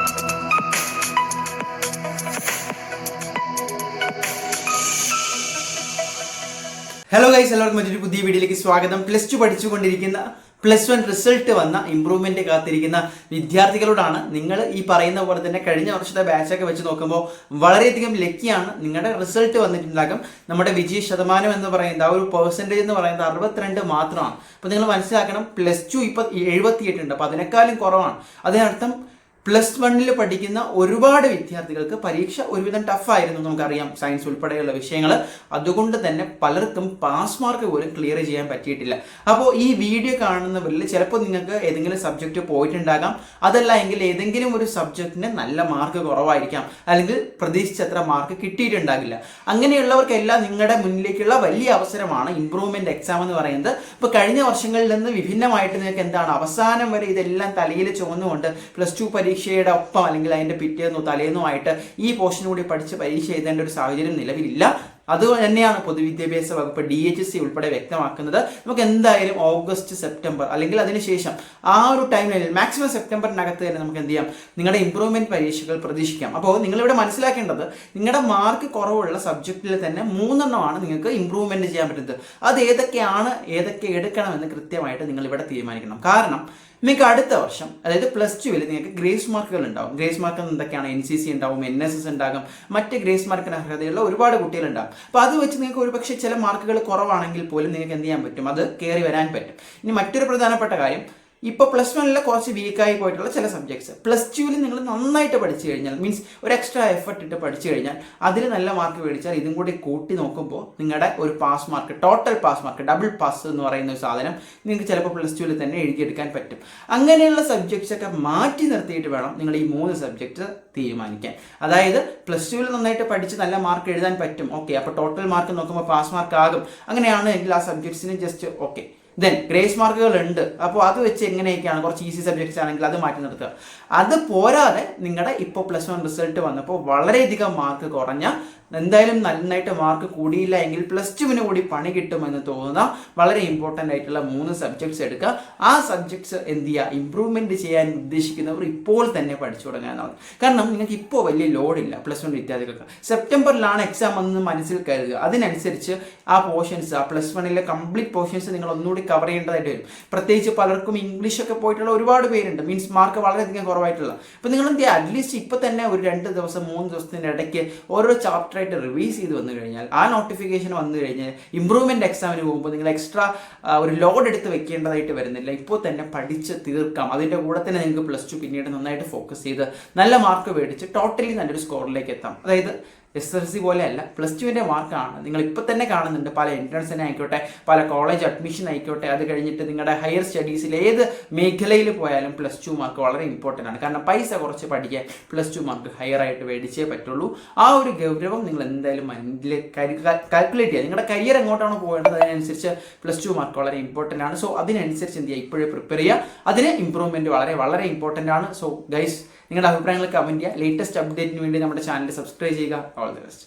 Hello guys, എല്ലാവർക്കും മറ്റൊരു പുതിയ വീഡിയോയിലേക്ക് സ്വാഗതം. +2 പഠിച്ചുകൊണ്ടിരിക്കുന്ന +1 റിസൾട്ട് വന്ന ഇംപ്രൂവ്മെന്റ് കാത്തിരിക്കുന്ന വിദ്യാർത്ഥികളോടാണ്. നിങ്ങൾ ഈ പറയുന്ന പോലെ തന്നെ കഴിഞ്ഞ വർഷത്തെ ബാച്ചൊക്കെ വെച്ച് നോക്കുമ്പോൾ വളരെയധികം ലക്കിയാണ്. നിങ്ങളുടെ റിസൾട്ട് വന്നിട്ടുണ്ടാകും. നമ്മുടെ വിജയ ശതമാനം എന്ന് പറയുന്നത്, ആ ഒരു പെർസെൻറ്റേജ് എന്ന് പറയുന്നത് 62 മാത്രമാണ്. അപ്പോൾ നിങ്ങൾ മനസ്സിലാക്കണം, +2 ഇപ്പോൾ 78 ഉണ്ട്. അപ്പോൾ അതിനേക്കാളും കുറവാണ്. അതിനർത്ഥം +1 പഠിക്കുന്ന ഒരുപാട് വിദ്യാർത്ഥികൾക്ക് പരീക്ഷ ഒരുവിധം ടഫായിരുന്നു. നമുക്കറിയാം, സയൻസ് ഉൾപ്പെടെയുള്ള വിഷയങ്ങൾ. അതുകൊണ്ട് തന്നെ പലർക്കും പാസ് മാർക്ക് പോലും ക്ലിയർ ചെയ്യാൻ പറ്റിയിട്ടില്ല. അപ്പോൾ ഈ വീഡിയോ കാണുന്നവരിൽ ചിലപ്പോൾ നിങ്ങൾക്ക് ഏതെങ്കിലും സബ്ജക്റ്റ് പോയിട്ടുണ്ടാകാം. അതല്ല എങ്കിൽ ഏതെങ്കിലും ഒരു സബ്ജക്റ്റിന് നല്ല മാർക്ക് കുറവായിരിക്കാം, അല്ലെങ്കിൽ പ്രതീക്ഷിച്ചത്ര മാർക്ക് കിട്ടിയിട്ടുണ്ടാകില്ല. അങ്ങനെയുള്ളവർക്കെല്ലാം നിങ്ങളുടെ മുന്നിലേക്കുള്ള വലിയ അവസരമാണ് ഇംപ്രൂവ്മെന്റ് എക്സാം എന്ന് പറയുന്നത്. ഇപ്പോൾ കഴിഞ്ഞ വർഷങ്ങളിൽ നിന്ന് വിഭിന്നമായിട്ട് നിങ്ങൾക്ക് എന്താണ്, അവസാനം വരെ ഇതെല്ലാം തലയിൽ ചുമന്നുകൊണ്ട് +2 പരീക്ഷയുടെ ഒപ്പം അല്ലെങ്കിൽ അതിൻ്റെ പിറ്റേന്നോ തലേന്നുമായിട്ട് ഈ പോർഷൻ കൂടി പഠിച്ച് പരീക്ഷ എഴുതേണ്ട ഒരു സാഹചര്യം നിലവിലില്ല. അത് തന്നെയാണ് പൊതുവിദ്യാഭ്യാസ വകുപ്പ് DHSC ഉൾപ്പെടെ വ്യക്തമാക്കുന്നത്. നമുക്ക് എന്തായാലും ഓഗസ്റ്റ്, സെപ്റ്റംബർ അല്ലെങ്കിൽ അതിനുശേഷം ആ ഒരു ടൈമിൽ മാക്സിമം സെപ്റ്റംബറിനകത്ത് തന്നെ നമുക്ക് എന്ത് ചെയ്യാം, നിങ്ങളുടെ ഇംപ്രൂവ്മെന്റ് പരീക്ഷകൾ പ്രതീക്ഷിക്കാം. അപ്പോൾ നിങ്ങളിവിടെ മനസ്സിലാക്കേണ്ടത്, നിങ്ങളുടെ മാർക്ക് കുറവുള്ള സബ്ജക്റ്റിൽ തന്നെ 3 എണ്ണമാണ് നിങ്ങൾക്ക് ഇംപ്രൂവ്മെന്റ് ചെയ്യാൻ പറ്റുന്നത്. അത് ഏതൊക്കെ എടുക്കണമെന്ന് കൃത്യമായിട്ട് നിങ്ങൾ ഇവിടെ തീരുമാനിക്കണം. കാരണം നിങ്ങൾക്ക് അടുത്ത വർഷം, അതായത് +2 നിങ്ങൾക്ക് ഗ്രേസ് മാർക്കുകൾ ഉണ്ടാവും. ഗ്രേസ് മാർക്ക് എന്തൊക്കെയാണ്? NCC ഉണ്ടാവും, NSS ഉണ്ടാകും, മറ്റ് ഗ്രേസ് മാർക്കിന് അർഹതയുള്ള ഒരുപാട് കുട്ടികളുണ്ടാകും. അപ്പോൾ അത് വെച്ച് നിങ്ങൾക്ക് ഒരുപക്ഷെ ചില മാർക്കുകൾ കുറവാണെങ്കിൽ പോലും നിങ്ങൾക്ക് എന്ത് ചെയ്യാൻ പറ്റും, അത് കയറി വരാൻ പറ്റും. ഇനി മറ്റൊരു പ്രധാനപ്പെട്ട കാര്യം, ഇപ്പോൾ +1 കുറച്ച് വീക്കായി പോയിട്ടുള്ള ചില സബ്ജക്ട്സ് +2 നിങ്ങൾ നന്നായിട്ട് പഠിച്ചു കഴിഞ്ഞാൽ, മീൻസ് ഒരു എക്സ്ട്രാ എഫർട്ട് ഇട്ട് പഠിച്ചു കഴിഞ്ഞാൽ, അതിൽ നല്ല മാർക്ക് മേടിച്ചാൽ ഇതും കൂടി കൂട്ടി നോക്കുമ്പോൾ നിങ്ങളുടെ ഒരു pass mark, total pass mark, double pass എന്ന് പറയുന്ന ഒരു സാധനം നിങ്ങൾക്ക് ചിലപ്പോൾ +2 തന്നെ എഴുതിയെടുക്കാൻ പറ്റും. അങ്ങനെയുള്ള സബ്ജക്ട്സ് ഒക്കെ മാറ്റി നിർത്തിയിട്ട് വേണം നിങ്ങൾ ഈ 3 സബ്ജക്ട്സ് തീരുമാനിക്കാൻ. അതായത് +2 നന്നായിട്ട് പഠിച്ച് നല്ല മാർക്ക് എഴുതാൻ പറ്റും, ഓക്കെ. അപ്പോൾ ടോട്ടൽ മാർക്ക് നോക്കുമ്പോൾ പാസ് മാർക്ക് ആകും. അങ്ങനെയാണ് എങ്കിൽ ആ സബ്ജക്ട്സിന് ജസ്റ്റ് ഓക്കെ. ദെൻ ഗ്രേസ് മാർക്കുകൾ ഉണ്ട്. അപ്പോൾ അത് വെച്ച് എങ്ങനെയൊക്കെയാണ്, കുറച്ച് ഈസി സബ്ജക്ട്സ് ആണെങ്കിൽ അത് മാറ്റി നിർത്തുക. അത് പോരാതെ നിങ്ങളുടെ ഇപ്പോൾ +1 റിസൾട്ട് വന്നപ്പോൾ വളരെയധികം മാർക്ക് കുറഞ്ഞ, എന്തായാലും നന്നായിട്ട് മാർക്ക് കൂടിയില്ല എങ്കിൽ +2 കൂടി പണി കിട്ടുമെന്ന് തോന്നുന്ന വളരെ ഇമ്പോർട്ടൻ്റ് ആയിട്ടുള്ള 3 സബ്ജക്ട്സ് എടുക്കുക. ആ സബ്ജക്ട്സ് എന്ത് ചെയ്യുക, ഇംപ്രൂവ്മെൻറ്റ് ചെയ്യാൻ ഉദ്ദേശിക്കുന്നവർ ഇപ്പോൾ തന്നെ പഠിച്ചു തുടങ്ങാനാണ്. കാരണം നിങ്ങൾക്ക് ഇപ്പോൾ വലിയ ലോഡില്ല. +1 വിദ്യാർത്ഥികൾക്ക് സെപ്റ്റംബറിലാണ് എക്സാം എന്ന് മനസ്സിൽ കരുതുക. അതിനനുസരിച്ച് ആ പോർഷൻസ്, ആ +1 കംപ്ലീറ്റ് പോർഷൻസ് നിങ്ങൾ ഒന്നുകൂടി കവർ ചെയ്യേണ്ടതായിട്ട് വരും. പ്രത്യേകിച്ച് പലർക്കും ഇംഗ്ലീഷൊക്കെ പോയിട്ടുള്ള ഒരുപാട് പേരുണ്ട്, മീൻസ് മാർക്ക് വളരെയധികം കുറവായിട്ടുള്ള. അപ്പോൾ നിങ്ങൾ എന്ത് ചെയ്യുക, അറ്റ്ലീസ്റ്റ് ഇപ്പോൾ തന്നെ ഒരു 2 ദിവസം 3 ദിവസത്തിൻ്റെ ഇടയ്ക്ക് ഓരോ ചാപ്റ്റർ റിവൈസ് ചെയ്ത് വന്നു കഴിഞ്ഞാൽ, ആ നോട്ടിഫിക്കേഷൻ വന്നു കഴിഞ്ഞാൽ ഇംപ്രൂവ്മെന്റ് എക്സാമിന് പോകുമ്പോൾ നിങ്ങൾ എക്സ്ട്രാ ഒരു ലോഡ് എടുത്ത് വെക്കേണ്ടതായിട്ട് വരുന്നില്ല. ഇപ്പോൾ തന്നെ പഠിച്ച് തീർക്കാം. അതിൻ്റെ കൂടെ തന്നെ നിങ്ങൾക്ക് +2 പിന്നീട് നന്നായിട്ട് ഫോക്കസ് ചെയ്ത് നല്ല മാർക്ക് മേടിച്ച് ടോട്ടലി നല്ലൊരു സ്കോറിലേക്ക് എത്താം. അതായത് SSLC പോലെയല്ല, +2 മാർക്കാണ്. നിങ്ങൾ ഇപ്പോൾ തന്നെ കാണുന്നുണ്ട്, പല എൻട്രൻസിനെ ആയിക്കോട്ടെ, പല കോളേജ് അഡ്മിഷൻ ആയിക്കോട്ടെ, അത് കഴിഞ്ഞിട്ട് നിങ്ങളുടെ ഹയർ സ്റ്റഡീസിൽ ഏത് മേഖലയിൽ പോയാലും +2 മാർക്ക് വളരെ ഇമ്പോർട്ടൻ്റ് ആണ്. കാരണം പൈസ കുറച്ച് പഠിക്കാൻ +2 മാർക്ക് ഹയർ ആയിട്ട് മേടിച്ചേ പറ്റുള്ളൂ. ആ ഒരു ഗൗരവം നിങ്ങൾ എന്തായാലും മൈൻഡിൽ കാൽക്കുലേറ്റ് ചെയ്യുക. നിങ്ങളുടെ കരിയർ എങ്ങോട്ടാണ് പോകേണ്ടത്, അതിനനുസരിച്ച് +2 മാർക്ക് വളരെ ഇമ്പോർട്ടൻ്റ് ആണ്. സോ അതിനനുസരിച്ച് എന്ത് ചെയ്യുക, ഇപ്പോഴേ പ്രിപ്പയർ ചെയ്യുക. അതിന് ഇംപ്രൂവ്മെൻറ്റ് വളരെ വളരെ ഇമ്പോർട്ടൻ്റ് ആണ്. സോ ഗൈസ്, നിങ്ങളുടെ അഭിപ്രായങ്ങൾ കമൻറ്റ് ചെയ്യുക. ലേറ്റസ്റ്റ് അപ്ഡേറ്റിന് വേണ്ടി നമ്മുടെ ചാനൽ സബ്സ്ക്രൈബ് ചെയ്യുക. All the best.